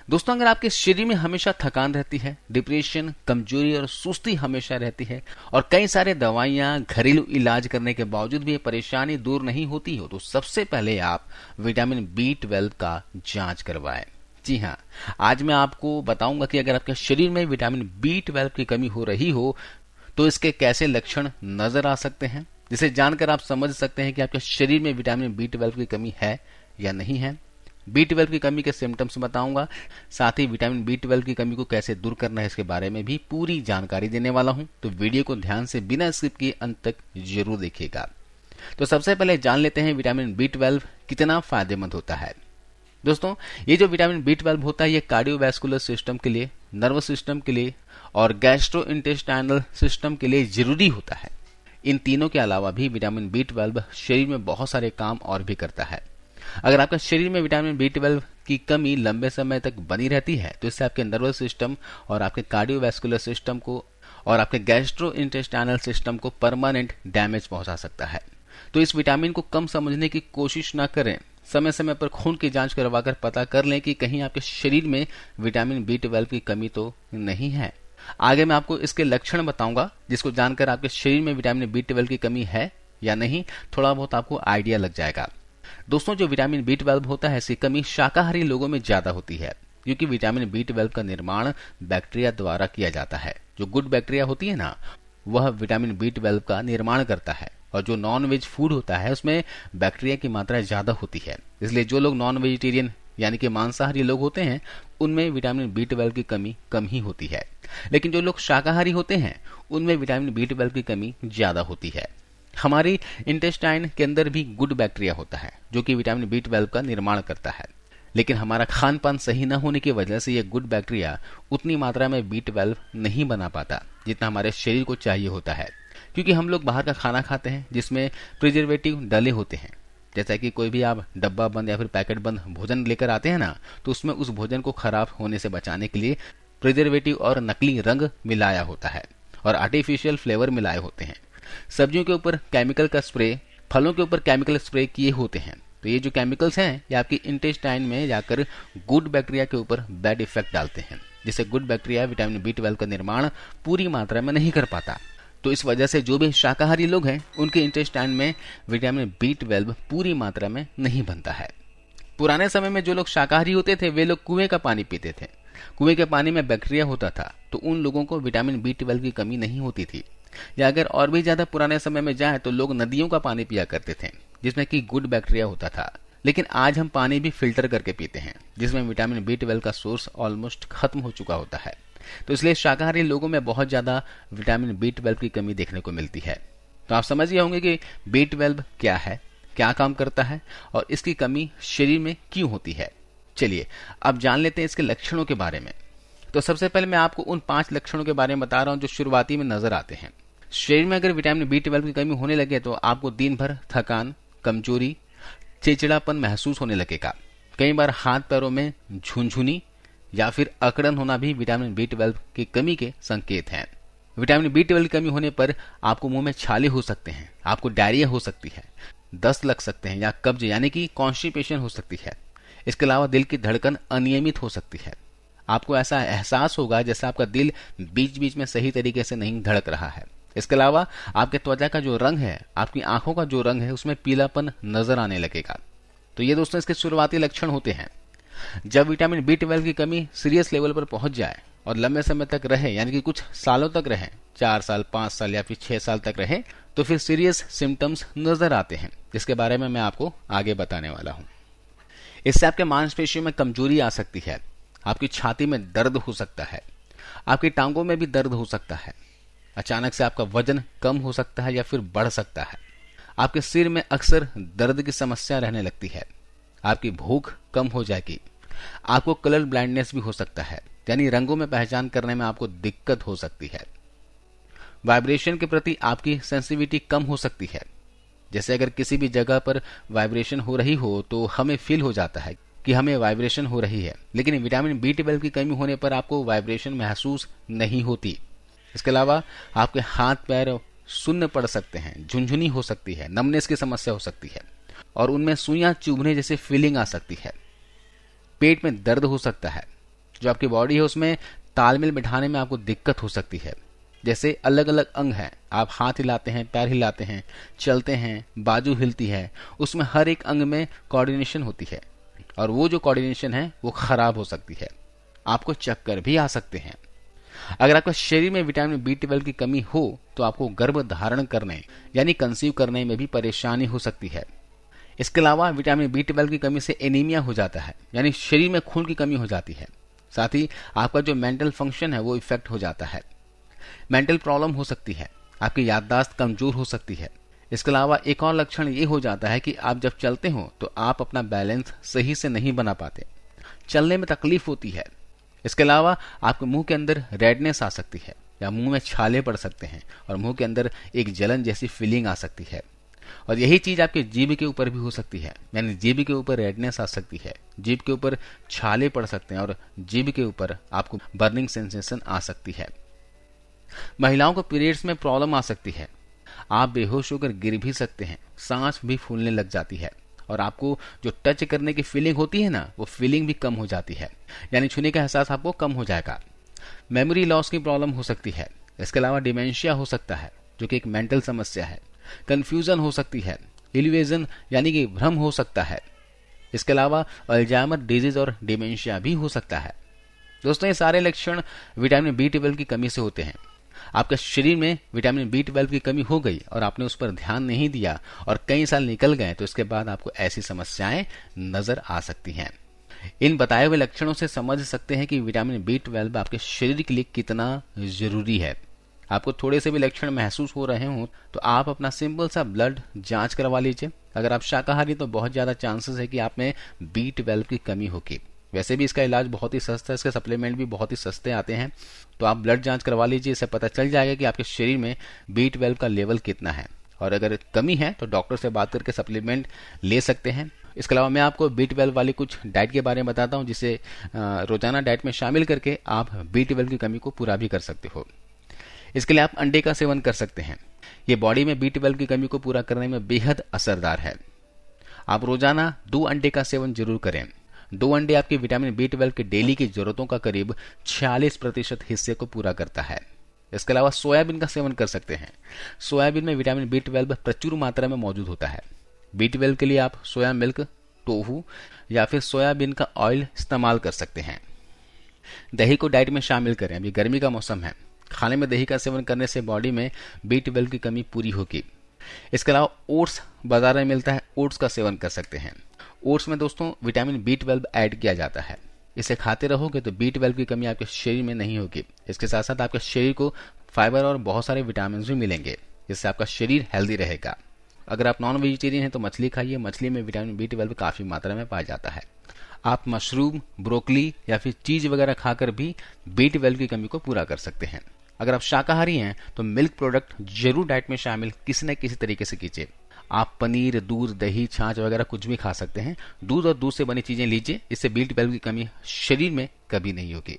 दोस्तों, अगर आपके शरीर में हमेशा थकान रहती है, डिप्रेशन, कमजोरी और सुस्ती हमेशा रहती है और कई सारे दवाइयां, घरेलू इलाज करने के बावजूद भी ये परेशानी दूर नहीं होती हो, तो सबसे पहले आप विटामिन B12 का जांच करवाएं। जी हाँ, आज मैं आपको बताऊंगा कि अगर आपके शरीर में विटामिन B12 की कमी हो रही हो तो इसके कैसे लक्षण नजर आ सकते हैं, जिसे जानकर आप समझ सकते हैं कि आपके शरीर में विटामिन B12 की कमी है या नहीं है। B12 की कमी के सिम्टम्स बताऊंगा, साथ ही विटामिन B12 की कमी को कैसे दूर करना है इसके बारे में भी पूरी जानकारी देने वाला हूं, तो वीडियो को ध्यान से बिना स्किप किए अंत तक जरूर देखिएगा। तो सबसे पहले जान लेते हैं विटामिन B12 कितना फायदेमंद होता है। दोस्तों, ये जो विटामिन B12 होता है ये कार्डियोवैस्कुलर सिस्टम के लिए, नर्वस सिस्टम के लिए और गैस्ट्रोइंटेस्टाइनल सिस्टम के लिए जरूरी होता है। इन तीनों के अलावा भी विटामिन B12 शरीर में बहुत सारे काम और भी करता है। अगर आपका शरीर में विटामिन B12 की कमी लंबे समय तक बनी रहती है तो इससे आपके नर्वस सिस्टम और आपके कार्डियोवैस्कुलर सिस्टम को और आपके गैस्ट्रोइंटेस्टाइनल सिस्टम को परमानेंट डैमेज पहुंचा सकता है। तो इस विटामिन को कम समझने की कोशिश ना करें, समय समय पर खून की जांच करवाकर पता कर लें कि कहीं आपके शरीर में विटामिन B12 की कमी तो नहीं है। आगे मैं आपको इसके लक्षण बताऊंगा, जिसको जानकर आपके शरीर में विटामिन B12 की कमी है या नहीं थोड़ा बहुत आपको आइडिया लग जाएगा। दोस्तों, जो विटामिन B12 होता है इसकी कमी शाकाहारी लोगों में ज्यादा होती है, क्योंकि विटामिन B12 का निर्माण बैक्टीरिया द्वारा किया जाता है। जो गुड बैक्टीरिया होती है ना, वह विटामिन B12 का निर्माण करता है, और जो नॉन वेज फूड होता है उसमें बैक्टीरिया की मात्रा ज्यादा होती है। इसलिए जो लोग नॉन वेजिटेरियन यानी कि मांसाहारी लोग होते हैं उनमें विटामिन B12 की कमी कम ही होती है, लेकिन जो लोग शाकाहारी होते हैं उनमें विटामिन B12 की कमी ज्यादा होती है। हमारी इंटेस्टाइन के अंदर भी गुड बैक्टीरिया होता है जो कि विटामिन B12 का निर्माण करता है, लेकिन हमारा खान पान सही न होने की वजह से यह गुड बैक्टीरिया उतनी मात्रा में B12 नहीं बना पाता जितना हमारे शरीर को चाहिए होता है, क्योंकि हम लोग बाहर का खाना खाते हैं जिसमें प्रिजर्वेटिव डले होते हैं। जैसा कि कोई भी आप डब्बा बंद या फिर पैकेट बंद भोजन लेकर आते हैं ना, तो उसमें उस भोजन को खराब होने से बचाने के लिए प्रिजर्वेटिव और नकली रंग मिलाया होता है और आर्टिफिशियल फ्लेवर मिलाए होते हैं। सब्जियों के ऊपर केमिकल का स्प्रे, फलों के ऊपर केमिकल स्प्रे किए होते हैं। तो ये जो केमिकल्स हैं ये आपकी इंटेस्टाइन में जाकर गुड बैक्टीरिया के ऊपर बैड इफेक्ट डालते हैं, जिससे गुड बैक्टीरिया विटामिन B12 का निर्माण पूरी मात्रा में नहीं कर पाता। तो इस वजह से जो भी शाकाहारी लोग हैं उनके इंटेस्टाइन में विटामिन B12 पूरी मात्रा में नहीं बनता है। पुराने समय में जो लोग शाकाहारी होते थे वे लोग कुएं का पानी पीते थे। कुएं के पानी में बैक्टीरिया होता था, तो उन लोगों को विटामिन B12 की कमी नहीं होती थी। या अगर और भी ज्यादा पुराने समय में जाए तो लोग नदियों का पानी पिया करते थे जिसमें कि गुड बैक्टीरिया होता था। लेकिन आज हम पानी भी फिल्टर करके पीते हैं जिसमें विटामिन B12 का सोर्स ऑलमोस्ट खत्म हो चुका होता है। तो इसलिए शाकाहारी लोगों में बहुत ज्यादा विटामिन B12 की कमी देखने को मिलती है। तो आप समझ गए होंगे कि B12 क्या है, क्या काम करता है और इसकी कमी शरीर में क्यों होती है। चलिए अब जान लेते हैं इसके लक्षणों के बारे में। तो सबसे पहले मैं आपको उन 5 लक्षणों के बारे में बता रहा हूं जो शुरुआती में नजर आते हैं। शरीर में अगर विटामिन B12 की कमी होने लगे तो आपको दिन भर थकान, कमजोरी, चिड़चिड़ापन महसूस होने लगेगा। कई बार हाथ पैरों में झुनझुनी या फिर अकड़न होना भी विटामिन B12 की कमी के संकेत हैं। विटामिन B12 की कमी होने पर आपको मुंह में छाले हो सकते हैं, आपको डायरिया हो सकती है, दस्त लग सकते हैं या कब्ज यानी कि कॉन्स्टिपेशन हो सकती है। इसके अलावा दिल की धड़कन अनियमित हो सकती है। आपको ऐसा एहसास होगा जैसे आपका दिल बीच बीच में सही तरीके से नहीं धड़क रहा है। इसके अलावा आपके त्वचा का जो रंग है, आपकी आंखों का जो रंग है उसमें पीलापन नजर आने लगेगा। तो ये दोस्तों इसके शुरुआती लक्षण होते हैं। जब विटामिन B12 की कमी सीरियस लेवल पर पहुंच जाए और लंबे समय तक रहे, यानी कि कुछ सालों तक रहे, 4 साल, 5 साल या फिर 6 साल तक रहे, तो फिर सीरियस सिम्टम्स नजर आते हैं, जिसके बारे में मैं आपको आगे बताने वाला हूं। इससे आपके मांसपेशियों में कमजोरी आ सकती है, आपकी छाती में दर्द हो सकता है, आपकी टांगों में भी दर्द हो सकता है, अचानक से आपका वजन कम हो सकता है या फिर बढ़ सकता है, आपके सिर में अक्सर दर्द की समस्या रहने लगती है, आपकी भूख कम हो जाएगी, आपको कलर ब्लाइंडनेस भी हो सकता है, यानी रंगों में पहचान करने में आपको दिक्कत हो सकती है। वाइब्रेशन के प्रति आपकी सेंसिटिविटी कम हो सकती है। जैसे अगर किसी भी जगह पर वाइब्रेशन हो रही हो तो हमें फील हो जाता है कि हमें वाइब्रेशन हो रही है, लेकिन विटामिन B12 की कमी होने पर आपको वाइब्रेशन महसूस नहीं होती। इसके अलावा आपके हाथ पैर सुन्न पड़ सकते हैं, झुनझुनी हो सकती है, नमनेस की समस्या हो सकती है और उनमें सुइयां चुभने जैसे फीलिंग आ सकती है। पेट में दर्द हो सकता है, जो आपकी बॉडी है उसमें तालमेल बिठाने में आपको दिक्कत हो सकती है। जैसे अलग अलग अंग हैं, आप हाथ हिलाते हैं, पैर हिलाते हैं, चलते हैं, बाजू हिलती है, उसमें हर एक अंग में कोऑर्डिनेशन होती है और वो जो कोऑर्डिनेशन है वो खराब हो सकती है। आपको चक्कर भी आ सकते हैं। अगर आपके शरीर में विटामिन B12 की कमी हो तो आपको गर्भ धारण करने यानी कंसीव करने में भी परेशानी हो सकती है। इसके अलावा विटामिन B12 की कमी से एनीमिया हो जाता है, यानी शरीर में खून की कमी हो जाती है। साथ ही आपका जो मेंटल फंक्शन है वो इफेक्ट हो जाता है। मेंटल प्रॉब्लम हो सकती है, आपकी याददाश्त कमजोर हो सकती है। इसके अलावा एक और लक्षण ये हो जाता है कि आप जब चलते हो तो आप अपना बैलेंस सही से नहीं बना पाते, चलने में तकलीफ होती है। इसके अलावा आपके मुंह के अंदर रेडनेस आ सकती है या मुंह में छाले पड़ सकते हैं और मुंह के अंदर एक जलन जैसी फीलिंग आ सकती है। और यही चीज आपके जीभ के ऊपर भी हो सकती है, यानी जीभ के ऊपर रेडनेस आ सकती है, जीभ के ऊपर छाले पड़ सकते हैं और जीभ के ऊपर आपको बर्निंग सेंसेशन आ सकती है। महिलाओं को पीरियड्स में प्रॉब्लम आ सकती है, आप बेहोश होकर गिर भी सकते हैं, सांस भी फूलने लग जाती है और आपको जो टच करने की फीलिंग होती है ना, वो फीलिंग भी कम हो जाती है, यानी छूने का एहसास आपको कम हो जाएगा। मेमोरी लॉस की प्रॉब्लम हो सकती है। इसके अलावा डिमेंशिया हो सकता है जो कि एक मेंटल समस्या है। कंफ्यूजन हो सकती है, इल्यूजन यानी कि भ्रम हो सकता है। इसके अलावा अल्जाइमर डिजीज और डिमेंशिया भी हो सकता है। दोस्तों, ये सारे लक्षण विटामिन B12 की कमी से होते हैं। आपके शरीर में विटामिन B12 की कमी हो गई और आपने उस पर ध्यान नहीं दिया और कई साल निकल गए तो इसके बाद आपको ऐसी समस्याएं नजर आ सकती हैं। इन बताए हुए लक्षणों से समझ सकते हैं कि विटामिन B12 आपके शरीर के लिए कितना जरूरी है। आपको थोड़े से भी लक्षण महसूस हो रहे हों तो आप अपना सिंपल सा ब्लड जांच करवा लीजिए। अगर आप शाकाहारी तो बहुत ज्यादा चांसेस है कि आप में B12 की कमी होगी। वैसे भी इसका इलाज बहुत ही सस्ता है, इसके सप्लीमेंट भी बहुत ही सस्ते आते हैं, तो आप ब्लड जांच करवा लीजिए। इससे पता चल जाएगा कि आपके शरीर में B12 का लेवल कितना है और अगर कमी है तो डॉक्टर से बात करके सप्लीमेंट ले सकते हैं। इसके अलावा मैं आपको B12 वाली कुछ डाइट के बारे में बताता हूं, जिसे रोजाना डाइट में शामिल करके आप B12 की कमी को पूरा भी कर सकते हो। इसके लिए आप अंडे का सेवन कर सकते हैं। ये बॉडी में B12 की कमी को पूरा करने में बेहद असरदार है। आप रोजाना 2 अंडे का सेवन जरूर करें। 2 अंडे आपके विटामिन B12 के डेली की जरूरतों का करीब 46% हिस्से को पूरा करता है। इसके अलावा सोयाबीन का सेवन कर सकते हैं। सोयाबीन में विटामिन B12 प्रचुर मात्रा में मौजूद होता है। B12 के लिए आप सोया मिल्क, टोफू या फिर सोयाबीन का ऑयल इस्तेमाल कर सकते हैं। दही को डाइट में शामिल करें। अभी गर्मी का मौसम है, खाने में दही का सेवन करने से बॉडी में B12 की कमी पूरी होगी। इसके अलावा ओट्स बाजार में मिलता है, ओट्स का सेवन कर सकते हैं। ओट्स में दोस्तों विटामिन B12 ऐड किया जाता है। इसे खाते रहोगे तो B12 की कमी आपके शरीर में नहीं होगी। इसके साथ साथ आपके शरीर को फाइबर और बहुत सारे विटामिन भी मिलेंगे, जिससे आपका शरीर हेल्दी रहेगा। अगर आप नॉन वेजिटेरियन हैं तो मछली खाइए, मछली में विटामिन B12 काफी मात्रा में पाया जाता है। आप मशरूम, ब्रोकली या फिर चीज वगैरह खाकर भी B12 की कमी को पूरा कर सकते हैं। अगर आप शाकाहारी हैं तो मिल्क प्रोडक्ट जरूर डाइट में शामिल किसी न किसी तरीके से कीजिए। आप पनीर, दूध, दही, छाछ वगैरह कुछ भी खा सकते हैं। दूध और दूध से बनी चीजें लीजिए, इससे B12 की कमी शरीर में कभी नहीं होगी।